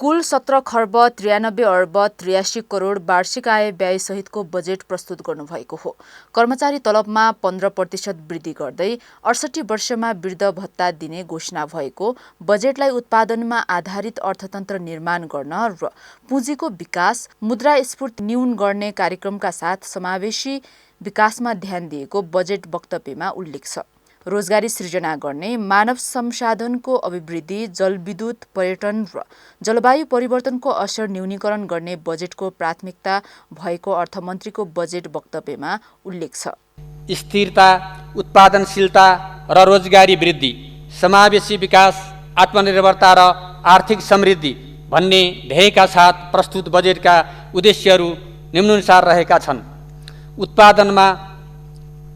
कुल 17 खर्ब 93 अर्ब 83 करोड वार्षिक आय व्यय सहितको बजेट प्रस्तुत गर्नुभएको हो। कर्मचारी तलबमा 15% वृद्धि गर्दै 68 वर्षमा वृद्ध भत्ता दिने घोषणा भएको, बजेटलाई उत्पादनमा आधारित अर्थतन्त्र निर्माण गर्न र पुँजीको विकास, मुद्रास्फीति न्यून गर्ने कार्यक्रमका साथ समावेशी विकासमा ध्यान दिएको बजेट वक्तव्यमा उल्लेख छ। रोजगारी सृजना गर्ने, मानव संसाधनको अभिवृद्धि, जलविद्युत, पर्यटन र जलवायु परिवर्तनको असर न्यूनीकरण गर्ने बजेटको प्राथमिकता भएको अर्थमन्त्रीको बजेट वक्तव्यमा उल्लेख छ। स्थिरता, उत्पादनशीलता र रोजगारी वृद्धि, समावेशी विकास, आत्मनिर्भरता र आर्थिक समृद्धि भन्ने ध्येयका साथ प्रस्तुत बजेटका उद्देश्यहरू निम्नानुसार रहेका छन्। उत्पादनमा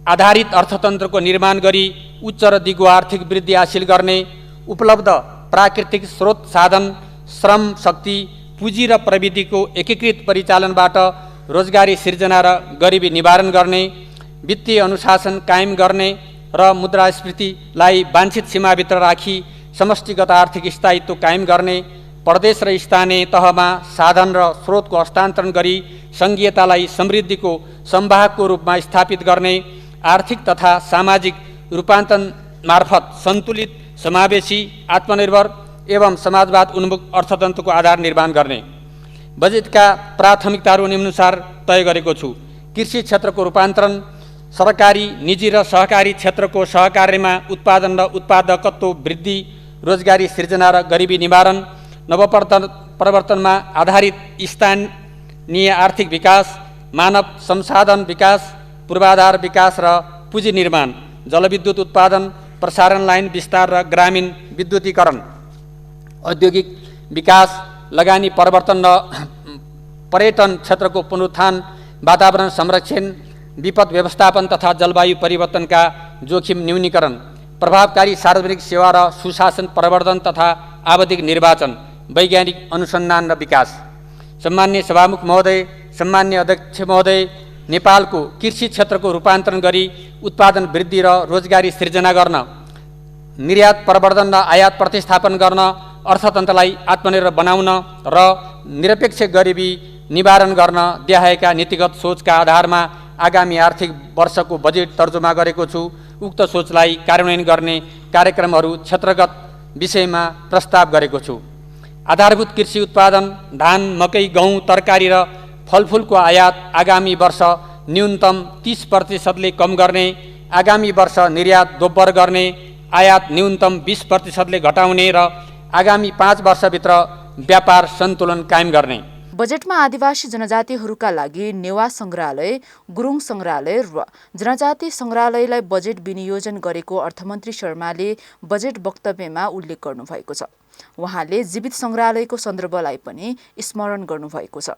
आधारित अर्थतन्त्रको निर्माण गरी उच्च र दिगो आर्थिक वृद्धि हासिल गर्ने, उपलब्ध प्राकृतिक स्रोत, साधन, श्रम शक्ति, पुँजी र प्रविधिको एकीकृत परिचालनबाट रोजगारी सृजना र गरिबी निवारण गर्ने, वित्तीय अनुशासन कायम गर्ने र मुद्रास्फीतिलाई वाञ्छित सीमाभित्र राखी समष्टिगत आर्थिक स्थायित्व कायम गर्ने, प्रदेश र स्थानीय तहमा साधन र स्रोतको हस्तान्तरण गरी सङ्घीयतालाई समृद्धिको संवाहकको रूपमा स्थापित गर्ने, आर्थिक तथा सामाजिक रूपान्तरण मार्फत सन्तुलित, समावेशी, आत्मनिर्भर एवं समाजवाद उन्मुख अर्थतन्त्रको आधार निर्माण गर्ने। बजेटका प्राथमिकताहरू निम्नानुसार तय गरेको छु। कृषि क्षेत्रको रूपान्तरण, सरकारी, निजी र सहकारी क्षेत्रको सहकार्यमा उत्पादन र उत्पादकत्व वृद्धि, रोजगारी सृजना र गरिबी निवारण, नवप्रवर्तनमा आधारित स्थानीय आर्थिक विकास, मानव संसाधन विकास, पूर्वाधार विकास र पुँजी निर्माण, जलविद्युत उत्पादन, प्रसारण लाइन विस्तार र ग्रामीण विद्युतीकरण, औद्योगिक विकास, लगानी परिवर्तन र पर्यटन क्षेत्रको पुनरुत्थान, वातावरण संरक्षण, विपद व्यवस्थापन तथा जलवायु परिवर्तनका जोखिम न्यूनीकरण, प्रभावकारी सार्वजनिक सेवा र सुशासन प्रवर्धन तथा आवधिक निर्वाचन, वैज्ञानिक अनुसन्धान र विकास। सम्मान्य सभामुख महोदय, सम्मान्य अध्यक्ष महोदय, नेपालको कृषि क्षेत्रको रूपान्तरण गरी उत्पादन वृद्धि र रोजगारी सृजना गर्न, निर्यात प्रवर्धन र आयात प्रतिस्थापन गर्न, अर्थतन्त्रलाई आत्मनिर्भर बनाउन र निरपेक्ष गरिबी निवारण गर्न देखाएका नीतिगत सोचका आधारमा आगामी आर्थिक वर्षको बजेट तर्जुमा गरेको छु। उक्त सोचलाई कार्यान्वयन गर्ने कार्यक्रमहरू क्षेत्रगत विषयमा प्रस्ताव गरेको छु। आधारभूत कृषि उत्पादन, धान, मकै, गहुँ, तरकारी र फलफुलको आयात आगामी वर्ष न्यूनतम 30%ले कम गर्ने, आगामी वर्ष निर्यात दोब्बर गर्ने, आयात न्यूनतम 20%ले घटाउने र आगामी 5 वर्षभित्र व्यापार सन्तुलन कायम गर्ने। बजेटमा आदिवासी जनजातिहरूका लागि नेवा सङ्ग्रहालय, गुरुङ सङ्ग्रहालय र जनजाति सङ्ग्रहालयलाई बजेट विनियोजन गरेको अर्थमन्त्री शर्माले बजेट वक्तव्यमा उल्लेख गर्नुभएको छ। उहाँले जीवित सङ्ग्रहालयको सन्दर्भलाई पनि स्मरण गर्नुभएको छ।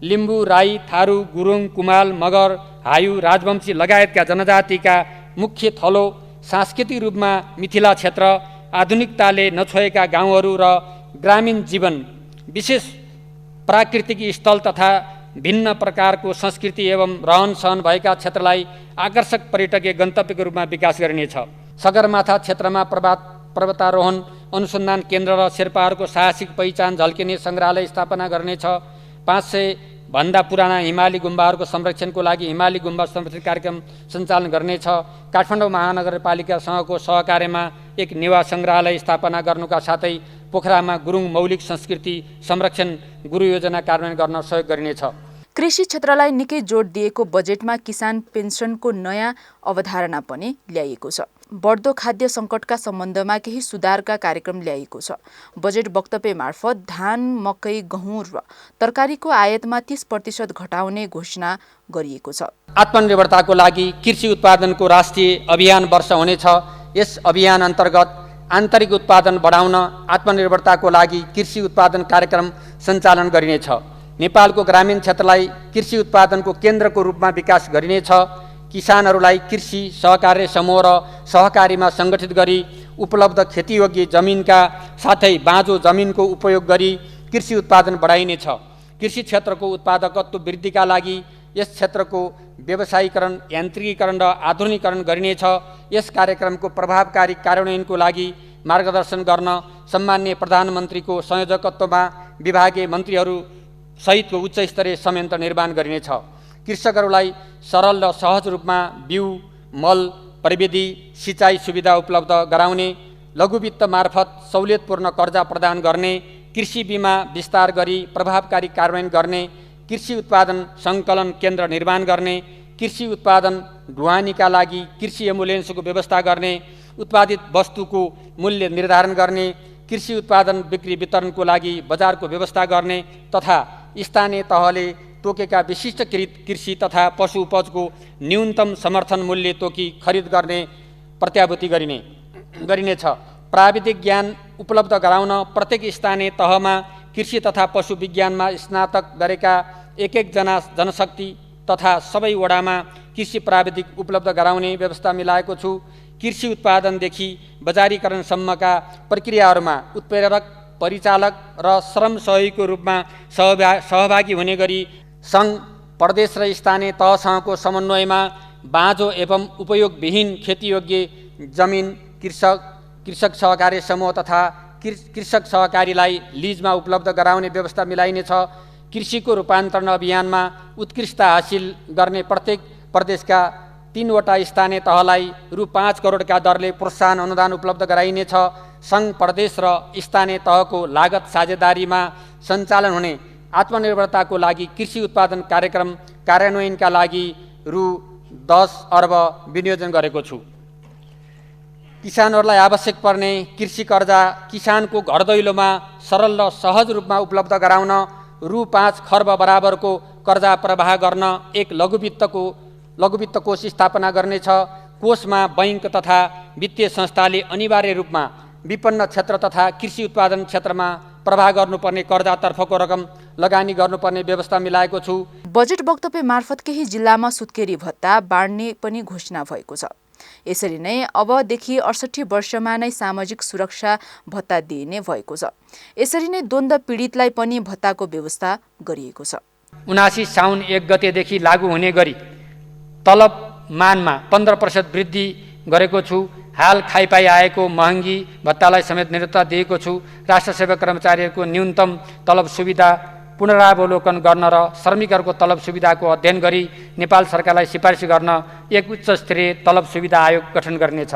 लिम्बू, राई, थारू, गुरुङ, कुमाल, मगर, हायु, राजवंशी लगायतका जनजातिका मुख्य थलो, सांस्कृतिक रूपमा मिथिला क्षेत्र, आधुनिकताले नछोएका गाउँहरू र ग्रामीण जीवन, विशेष प्राकृतिक स्थल तथा भिन्न प्रकारको संस्कृति एवं रहनसहन भएका क्षेत्रलाई आकर्षक पर्यटकीय गन्तव्यको रूपमा विकास गरिनेछ। सगरमाथा क्षेत्रमा पर्वतारोहण अनुसन्धान केन्द्र र शेर्पाहरूको साहसिक पहिचान झल्किने सङ्ग्रहालय स्थापना गर्नेछ। 500 भन्दा पुराना हिमाली गुम्बाहरूको संरक्षणको लागि हिमाली गुम्बा संरक्षण कार्यक्रम सञ्चालन गर्नेछ। काठमाडौँ महानगरपालिकासँगको सहकार्यमा एक नेवा सङ्ग्रहालय स्थापना गर्नुका साथै पोखरामा गुरुङ मौलिक संस्कृति संरक्षण गुरु योजना कार्यान्वयन गर्न सहयोग गरिनेछ। कृषि क्षेत्रलाई निकै जोड दिएको बजेटमा किसान पेन्सनको नयाँ अवधारणा पनि ल्याइएको छ। बढ्दो खाद्य सङ्कटका सम्बन्धमा केही सुधारका कार्यक्रम ल्याइएको छ। बजेट वक्तव्य मार्फत धान, मकै, गहुँ र तरकारीको आयातमा 30% घटाउने घोषणा गरिएको छ। आत्मनिर्भरताको लागि कृषि उत्पादनको राष्ट्रिय अभियान वर्ष हुनेछ। यस अभियान अन्तर्गत आन्तरिक उत्पादन बढाउन आत्मनिर्भरताको लागि कृषि उत्पादन कार्यक्रम सञ्चालन गरिनेछ। नेपालको ग्रामीण क्षेत्रलाई कृषि उत्पादनको केन्द्रको रूपमा विकास गरिनेछ। किसानहरूलाई कृषि सहकार्य समूह र सहकारीमा सङ्गठित गरी उपलब्ध खेतीयोग्य जमिनका साथै बाँझो जमिनको उपयोग गरी कृषि उत्पादन बढाइनेछ। कृषि क्षेत्रको उत्पादकत्व वृद्धिका लागि यस क्षेत्रको व्यवसायीकरण, यान्त्रिकीकरण र आधुनिकीकरण गरिनेछ। यस कार्यक्रमको प्रभावकारी कार्यान्वयनको लागि मार्गदर्शन गर्न सम्मान्य प्रधानमन्त्रीको संयोजकत्वमा विभागीय मन्त्रीहरू सहितको उच्च स्तरीय संयन्त्र निर्माण गरिनेछ। कृषकहरूलाई सरल र सहज रूपमा बिउ, मल, प्रविधि, सिँचाइ सुविधा उपलब्ध गराउने, लघु वित्त मार्फत सहुलियतपूर्ण कर्जा प्रदान गर्ने, कृषि बीमा विस्तार गरी प्रभावकारी कार्यान्वयन गर्ने, कृषि उत्पादन सङ्कलन केन्द्र निर्माण गर्ने, कृषि उत्पादन ढुवानीका लागि कृषि एम्बुलेन्सको व्यवस्था गर्ने, उत्पादित वस्तुको मूल्य निर्धारण गर्ने, कृषि उत्पादन बिक्री वितरणको लागि बजारको व्यवस्था गर्ने तथा स्थानीय तहले तोकेका विशिष्टकृत कृषि तथा पशु उपजको न्यूनतम समर्थन मूल्य तोकी खरिद गर्ने प्रत्याभूति गरिनेछ। प्राविधिक ज्ञान उपलब्ध गराउन प्रत्येक स्थानीय तहमा कृषि तथा पशु विज्ञानमा स्नातक गरेका एक जना जनशक्ति तथा सबै वडामा कृषि प्राविधिक उपलब्ध गराउने व्यवस्था मिलाएको छु। कृषि उत्पादनदेखि बजारीकरणसम्मका प्रक्रियाहरूमा उत्प्रेरक, परिचालक र श्रम सहयोगीको रूपमा सहभागी हुने गरी सङ्घ, प्रदेश र स्थानीय तहसँगको समन्वयमा बाँझो एवं उपयोगविहीन खेतीयोग्य जमिन कृषक सहकारी समूह तथा कृषक सहकारीलाई लिजमा उपलब्ध गराउने व्यवस्था मिलाइनेछ। कृषिको रूपान्तरण अभियानमा उत्कृष्टता हासिल गर्ने प्रत्येक प्रदेशका 3 वटा स्थानीय तहलाई रु 5 करोडका दरले प्रोत्साहन अनुदान उपलब्ध गराइनेछ। सङ्घ, प्रदेश र स्थानीय तहको लागत साझेदारीमा सञ्चालन हुने आत्मनिर्भरताको लागि कृषि उत्पादन कार्यक्रम कार्यान्वयनका लागि रु 10 अर्ब विनियोजन गरेको छु। किसानहरूलाई आवश्यक पर्ने कृषि कर्जा किसानको घर दैलोमा सरल र सहज रूपमा उपलब्ध गराउन रु 5 खर्ब बराबरको कर्जा प्रवाह गर्न एक लघुवित्त कोष स्थापना गर्नेछ। कोषमा बैङ्क तथा वित्तीय संस्थाले अनिवार्य रूपमा विपन्न क्षेत्र तथा कृषि उत्पादन क्षेत्रमा प्रवाह गर्नुपर्ने कर्जातर्फको रकम लगानी गर्नुपर्ने व्यवस्था मिलाएको छु। बजेट वक्तव्य मार्फत केही जिल्लामा सुत्केरी भत्ता बाँड्ने पनि घोषणा भएको छ। यसरी नै अबदेखि 68 वर्षमा नै सामाजिक सुरक्षा भत्ता दिइने भएको छ। यसरी नै द्वन्द्व पीडितलाई पनि भत्ताको व्यवस्था गरिएको छ। 79 साउन 1 गतेदेखि लागू हुने गरी तलब मानमा 15% वृद्धि गरेको छु। हाल खाइपाई आएको महँगी भत्तालाई समेत निरन्तरता दिएको छु। राष्ट्र सेवा कर्मचारीहरूको न्यूनतम तलब सुविधा पुनरावलोकन गर्न र श्रमिकहरूको तलब सुविधाको अध्ययन गरी नेपाल सरकारलाई सिफारिस गर्न एक उच्च स्तरीय तलब सुविधा आयोग गठन गरिनेछ।